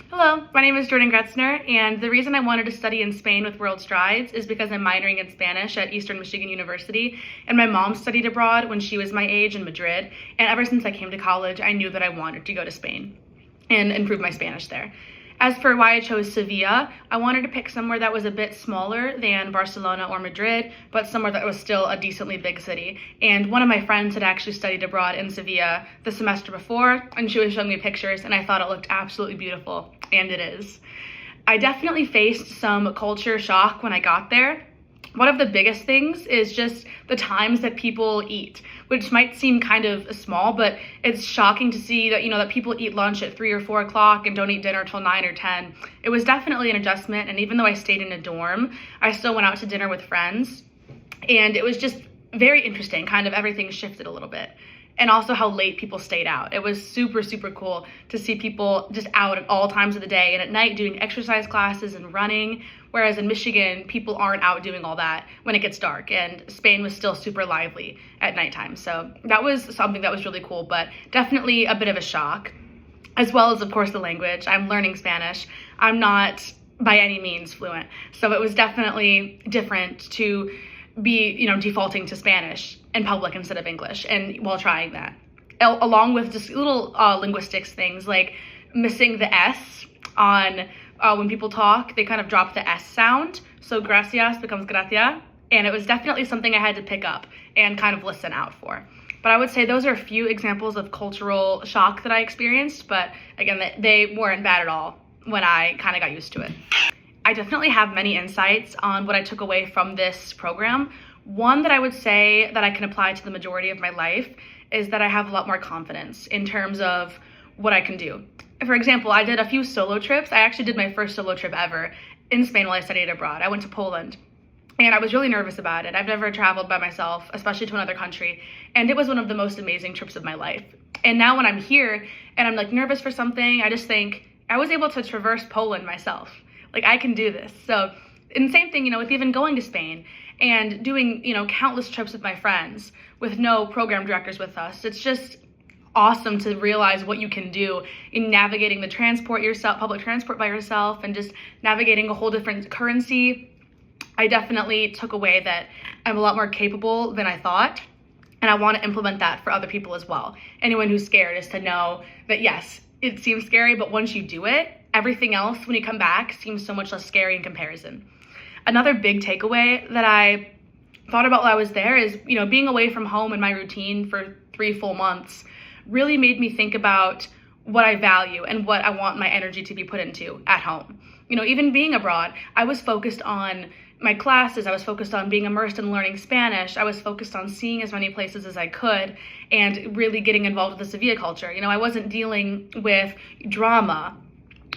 Hello, my name is Jordan Gretzner, and the reason I wanted to study in Spain with World Strides is because I'm minoring in Spanish at Eastern Michigan University, and my mom studied abroad when she was my age in Madrid, and ever since I came to college, I knew that I wanted to go to Spain and improve my Spanish there. As for why I chose Sevilla, I wanted to pick somewhere that was a bit smaller than Barcelona or Madrid, but somewhere that was still a decently big city. And one of my friends had actually studied abroad in Sevilla the semester before, and she was showing me pictures, and I thought it looked absolutely beautiful, and it is. I definitely faced some culture shock when I got there. One of the biggest things is just the times that people eat, which might seem kind of small, but it's shocking to see that, that people eat lunch at 3 or 4 o'clock and don't eat dinner till 9 or 10. It was definitely an adjustment, and even though I stayed in a dorm, I still went out to dinner with friends, and it was just very interesting. Kind of everything shifted a little bit. And also how late people stayed out. It was super, super cool to see people just out at all times of the day and at night doing exercise classes and running, whereas in Michigan, people aren't out doing all that when it gets dark, and Spain was still super lively at nighttime. So that was something that was really cool, but definitely a bit of a shock, as well as, of course, the language. I'm learning Spanish. I'm not by any means fluent, so it was definitely different to be, defaulting to Spanish in public instead of English, and while trying that, along with just little linguistics things like missing the S on when people talk, they kind of drop the S sound, so gracias becomes gracia, and it was definitely something I had to pick up and kind of listen out for. But I would say those are a few examples of cultural shock that I experienced, but again, they weren't bad at all when I kind of got used to it. I definitely have many insights on what I took away from this program. One that I would say that I can apply to the majority of my life is that I have a lot more confidence in terms of what I can do. For example, I did a few solo trips. I actually did my first solo trip ever in Spain while I studied abroad. I went to Poland, and I was really nervous about it. I've never traveled by myself, especially to another country, and it was one of the most amazing trips of my life. And now when I'm here and I'm nervous for something, I just think I was able to traverse Poland myself. I can do this. So, and same thing, with even going to Spain and doing, countless trips with my friends with no program directors with us. It's just awesome to realize what you can do in navigating the public transport by yourself, and just navigating a whole different currency. I definitely took away that I'm a lot more capable than I thought, and I want to implement that for other people as well. Anyone who's scared is to know that, yes, it seems scary, but once you do it, everything else, when you come back, seems so much less scary in comparison. Another big takeaway that I thought about while I was there is, being away from home and my routine for 3 full months really made me think about what I value and what I want my energy to be put into at home. Even being abroad, I was focused on my classes, I was focused on being immersed in learning Spanish, I was focused on seeing as many places as I could and really getting involved with the Sevilla culture. I wasn't dealing with drama,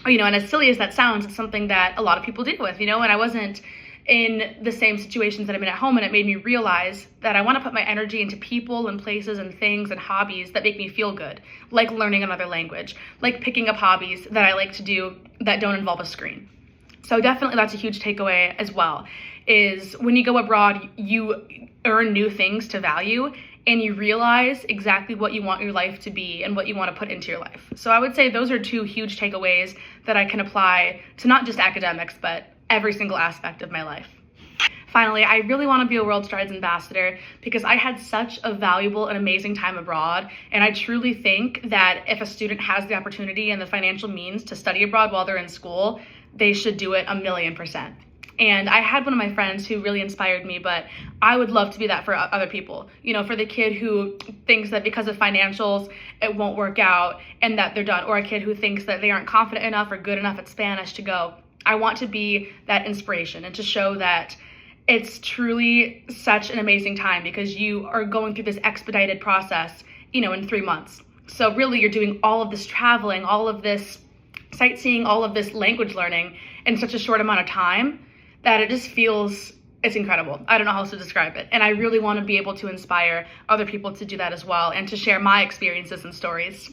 and as silly as that sounds, it's something that a lot of people deal with, and I wasn't in the same situations that I'm in at home, and it made me realize that I want to put my energy into people and places and things and hobbies that make me feel good, like learning another language, like picking up hobbies that I like to do that don't involve a screen. So definitely that's a huge takeaway as well, is when you go abroad, you earn new things to value, and you realize exactly what you want your life to be and what you want to put into your life. So I would say those are 2 huge takeaways that I can apply to not just academics, but every single aspect of my life. Finally, I really want to be a World Strides ambassador because I had such a valuable and amazing time abroad, and I truly think that if a student has the opportunity and the financial means to study abroad while they're in school, they should do it 1,000,000%. And I had one of my friends who really inspired me, but I would love to be that for other people. For the kid who thinks that because of financials, it won't work out and that they're done, or a kid who thinks that they aren't confident enough or good enough at Spanish to go. I want to be that inspiration and to show that it's truly such an amazing time because you are going through this expedited process, in 3 months. So really you're doing all of this traveling, all of this sightseeing, all of this language learning in such a short amount of time that it just feels, it's incredible. I don't know how else to describe it. And I really want to be able to inspire other people to do that as well and to share my experiences and stories.